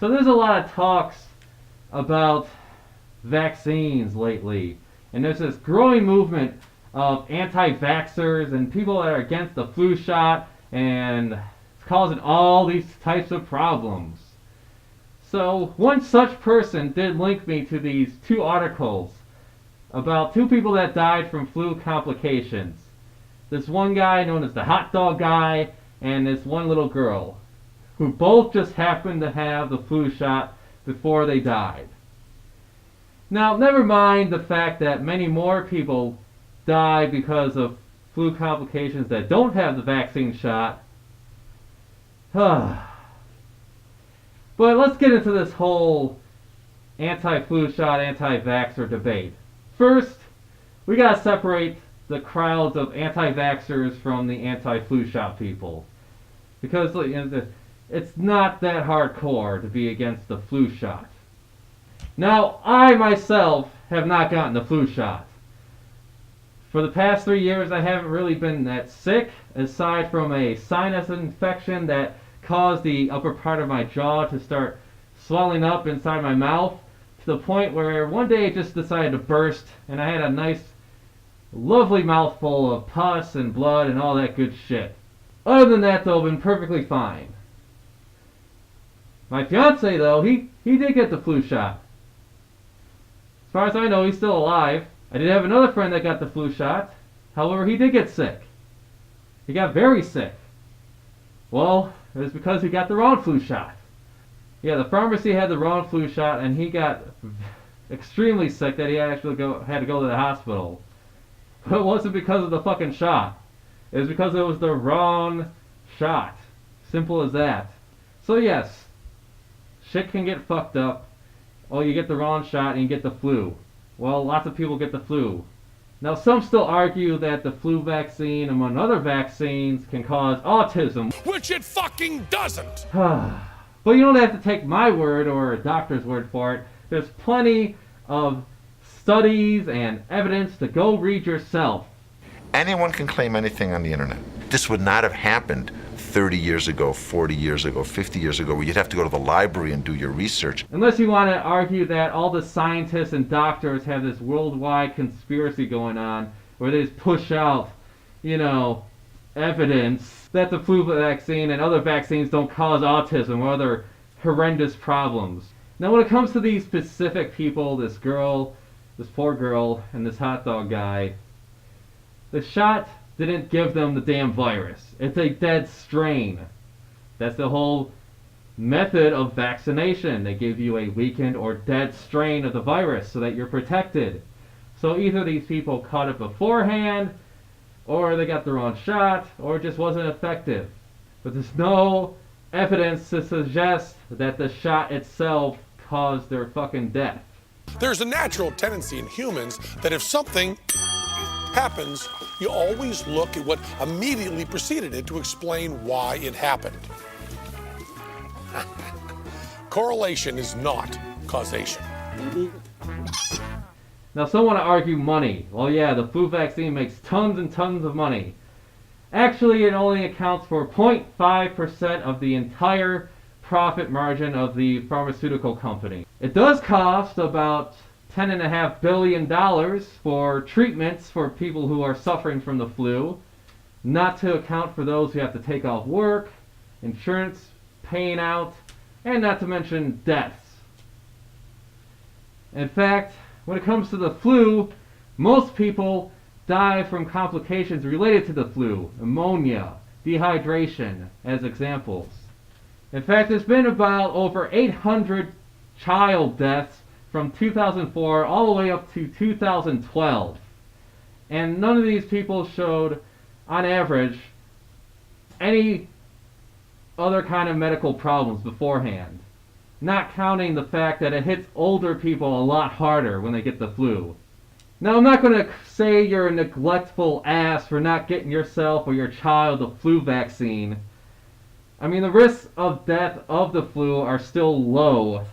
So there's a lot of talks about vaccines lately, and there's this growing movement of anti-vaxxers and people that are against the flu shot, and it's causing all these types of problems. So one such person did link me to these two articles about two people that died from flu complications. This one guy known as the hot dog guy and this one little girl, who both just happened to have the flu shot before they died. Now, never mind the fact that many more people die because of flu complications that don't have the vaccine shot. But let's get into this whole anti-flu shot, anti-vaxxer debate. First, we gotta separate the crowds of anti-vaxxers from the anti-flu shot people. Because it's not that hardcore to be against the flu shot. Now, I myself have not gotten the flu shot. For the past 3 years, I haven't really been that sick, aside from a sinus infection that caused the upper part of my jaw to start swelling up inside my mouth, to the point where one day it just decided to burst, and I had a nice, lovely mouthful of pus and blood and all that good shit. Other than that, though, I've been perfectly fine. My fiance, though, he did get the flu shot. As far as I know, he's still alive. I did have another friend that got the flu shot. However, he did get sick. He got very sick. Well, it was because he got the wrong flu shot. Yeah, the pharmacy had the wrong flu shot, and he got extremely sick that he actually had to go to the hospital. But it wasn't because of the fucking shot. It was because it was the wrong shot. Simple as that. So yes, shit can get fucked up. Oh, you get the wrong shot and you get the flu. Well, lots of people get the flu. Now, some still argue that the flu vaccine, among other vaccines, can cause autism. Which it fucking doesn't! But you don't have to take my word or a doctor's word for it. There's plenty of studies and evidence to go read yourself. Anyone can claim anything on the internet. This would not have happened 30 years ago, 40 years ago, 50 years ago, where you'd have to go to the library and do your research. Unless you want to argue that all the scientists and doctors have this worldwide conspiracy going on, where they just push out, evidence that the flu vaccine and other vaccines don't cause autism or other horrendous problems. Now, when it comes to these specific people, this girl, this poor girl, and this hot dog guy, the shot didn't give them the damn virus. It's a dead strain. That's the whole method of vaccination. They give you a weakened or dead strain of the virus so that you're protected. So either these people caught it beforehand, or they got the wrong shot, or it just wasn't effective. But there's no evidence to suggest that the shot itself caused their fucking death. There's a natural tendency in humans that if something happens, you always look at what immediately preceded it to explain why it happened. Correlation is not causation. Now, some want to argue money. Well, yeah, the flu vaccine makes tons and tons of money. Actually, it only accounts for 0.5% of the entire profit margin of the pharmaceutical company. It does cost about $10.5 billion for treatments for people who are suffering from the flu, not to account for those who have to take off work, insurance paying out, and not to mention deaths. In fact, when it comes to the flu, most people die from complications related to the flu, pneumonia, dehydration, as examples. In fact, there's been about over 800 child deaths from 2004 all the way up to 2012. And none of these people showed, on average, any other kind of medical problems beforehand. Not counting the fact that it hits older people a lot harder when they get the flu. Now, I'm not going to say you're a neglectful ass for not getting yourself or your child the flu vaccine. I mean, the risks of death of the flu are still low.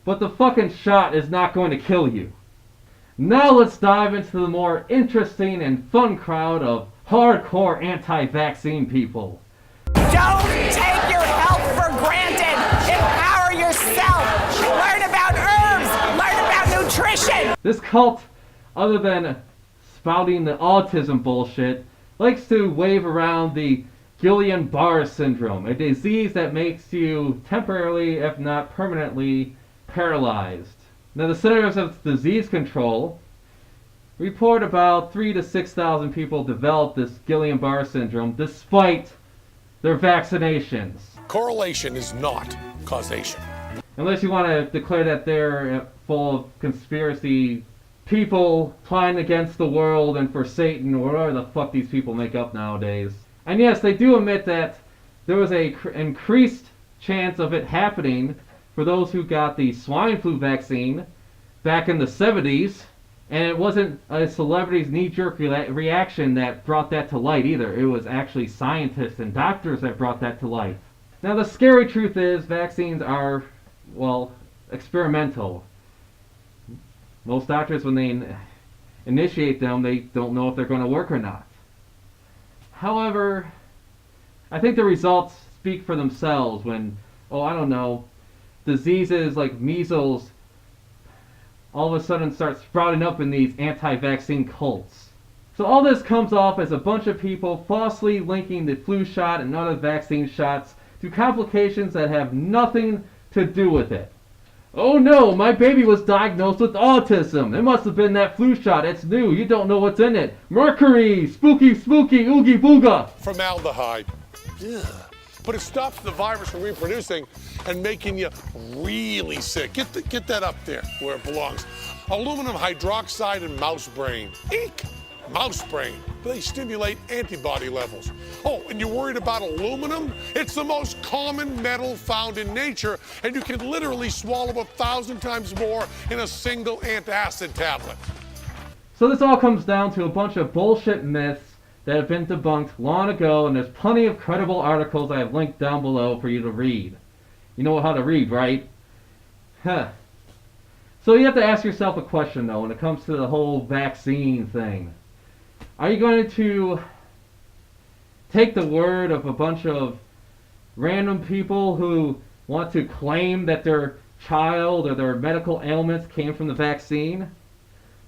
But the fucking shot is not going to kill you. Now let's dive into the more interesting and fun crowd of hardcore anti-vaccine people. Don't take your health for granted. Empower nutrition! This cult, other than spouting the autism bullshit, likes to wave around the Guillain-Barré syndrome, a disease that makes you temporarily, if not permanently, paralyzed. Now, the Centers of Disease Control report about 3,000 to 6,000 people develop this Guillain-Barré syndrome despite their vaccinations. Correlation is not causation. Unless you want to declare that they're full of conspiracy people plotting against the world and for Satan, or whatever the fuck these people make up nowadays. And yes, they do admit that there was a increased chance of it happening for those who got the swine flu vaccine back in the 70s, and it wasn't a celebrity's knee-jerk reaction that brought that to light either. It was actually scientists and doctors that brought that to light. Now, the scary truth is vaccines are, well, experimental. Most doctors, when they initiate them, they don't know if they're going to work or not. However, I think the results speak for themselves when, diseases like measles all of a sudden start sprouting up in these anti-vaccine cults. So all this comes off as a bunch of people falsely linking the flu shot and other vaccine shots to complications that have nothing to do with it. Oh no, my baby was diagnosed with autism. It must have been that flu shot. It's new. You don't know what's in it. Mercury! Spooky, spooky, oogie booga! Formaldehyde. Yeah. But it stops the virus from reproducing and making you really sick. Get that up there where it belongs. Aluminum hydroxide and mouse brain. Eek! Mouse brain. They stimulate antibody levels. Oh, and you're worried about aluminum? It's the most common metal found in nature, and you can literally swallow 1,000 times more in a single antacid tablet. So this all comes down to a bunch of bullshit myths that have been debunked long ago, and there's plenty of credible articles I have linked down below for you to read. You know how to read, right? Huh. So you have to ask yourself a question, though, when it comes to the whole vaccine thing. Are you going to take the word of a bunch of random people who want to claim that their child or their medical ailments came from the vaccine?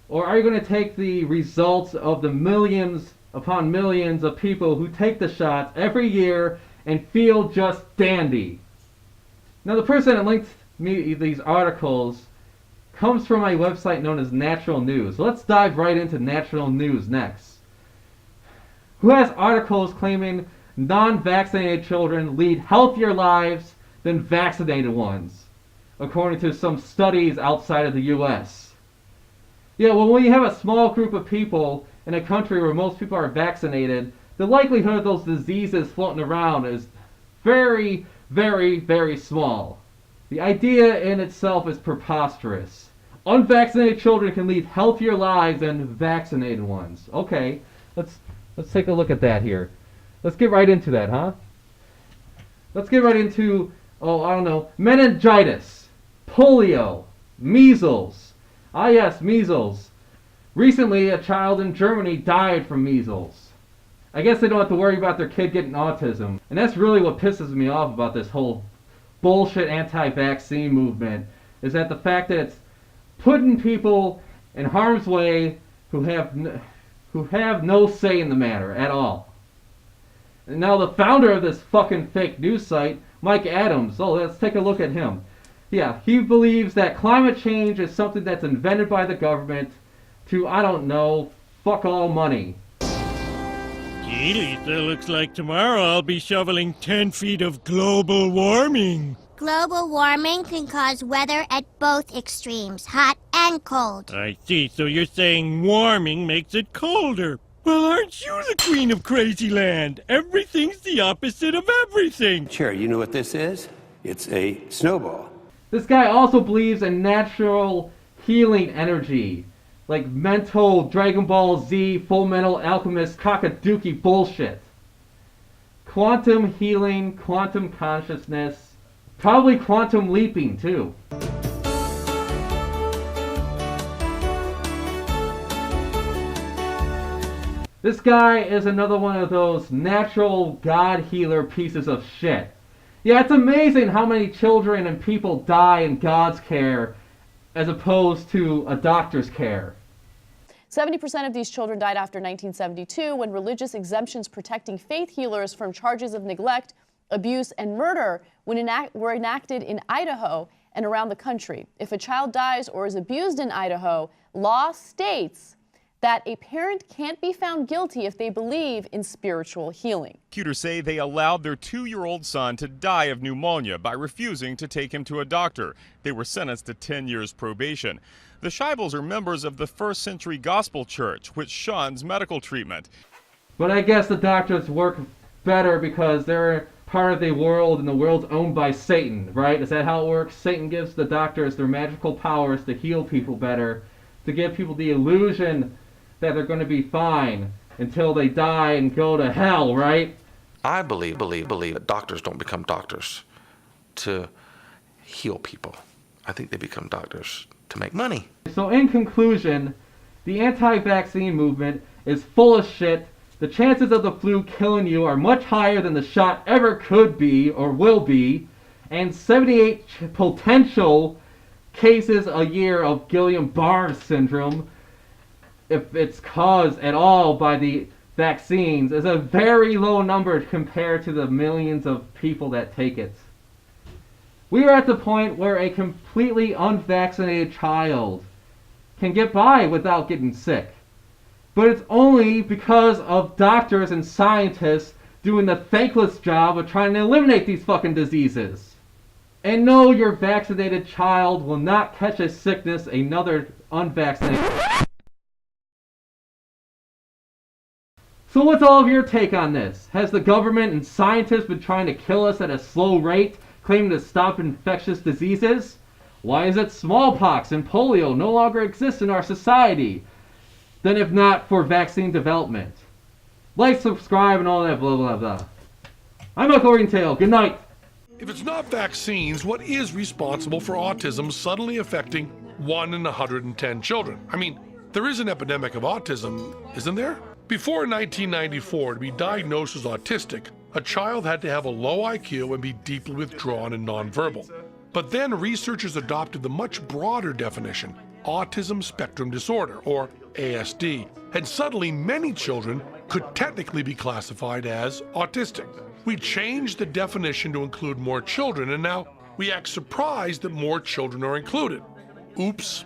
Or are you going to take the results of the millions upon millions of people who take the shots every year and feel just dandy? Now, the person that linked me these articles comes from my website known as Natural News. So let's dive right into Natural News next. Who has articles claiming non-vaccinated children lead healthier lives than vaccinated ones, according to some studies outside of the U.S. Yeah, well, when you have a small group of people in a country where most people are vaccinated, the likelihood of those diseases floating around is very, very, very small. The idea in itself is preposterous. Unvaccinated children can lead healthier lives than vaccinated ones. Okay, let's take a look at that here. Let's get right into that, huh? Let's get right into, meningitis, polio, measles. Ah yes, measles. Recently, a child in Germany died from measles. I guess they don't have to worry about their kid getting autism. And that's really what pisses me off about this whole bullshit anti-vaccine movement, is that the fact that it's putting people in harm's way who have no say in the matter at all. And now the founder of this fucking fake news site, Mike Adams, let's take a look at him. Yeah, he believes that climate change is something that's invented by the government to, fuck all money. Gee, Lisa, looks like tomorrow I'll be shoveling 10 feet of global warming. Global warming can cause weather at both extremes, hot and cold. I see, so you're saying warming makes it colder. Well, aren't you the queen of crazy land? Everything's the opposite of everything. Chair, you know what this is? It's a snowball. This guy also believes in natural healing energy, like mental Dragon Ball Z, Full Metal Alchemist, cockadookie bullshit. Quantum healing, quantum consciousness, probably quantum leaping too. This guy is another one of those natural God healer pieces of shit. Yeah, it's amazing how many children and people die in God's care as opposed to a doctor's care. 70% of these children died after 1972, when religious exemptions protecting faith healers from charges of neglect, abuse, and murder were enacted in Idaho and around the country. If a child dies or is abused in Idaho, law states that a parent can't be found guilty if they believe in spiritual healing. Prosecutors say they allowed their 2-year-old son to die of pneumonia by refusing to take him to a doctor. They were sentenced to 10 years probation. The Scheibels are members of the First Century Gospel Church, which shuns medical treatment. But I guess the doctors work better because they're part of the world, and the world's owned by Satan, right? Is that how it works? Satan gives the doctors their magical powers to heal people better, to give people the illusion that they're going to be fine until they die and go to hell, right? I believe that doctors don't become doctors to heal people. I think they become doctors to make money. So in conclusion, the anti-vaccine movement is full of shit. The chances of the flu killing you are much higher than the shot ever could be or will be, and 78 potential cases a year of Guillain-Barré syndrome, if it's caused at all by the vaccines, is a very low number compared to the millions of people that take it. We are at the point where a completely unvaccinated child can get by without getting sick. But it's only because of doctors and scientists doing the thankless job of trying to eliminate these fucking diseases. And no, your vaccinated child will not catch a sickness another unvaccinated. So what's all of your take on this? Has the government and scientists been trying to kill us at a slow rate, claiming to stop infectious diseases? Why is it smallpox and polio no longer exist in our society? Then if not for vaccine development. Like, subscribe, and all that blah blah blah. I'm Uncle Ringtail. Good night. If it's not vaccines, what is responsible for autism suddenly affecting 1 in 110 children? I mean, there is an epidemic of autism, isn't there? Before 1994, to be diagnosed as autistic, a child had to have a low IQ and be deeply withdrawn and nonverbal. But then researchers adopted the much broader definition, autism spectrum disorder, or ASD, and suddenly many children could technically be classified as autistic. We changed the definition to include more children, and now we act surprised that more children are included. Oops.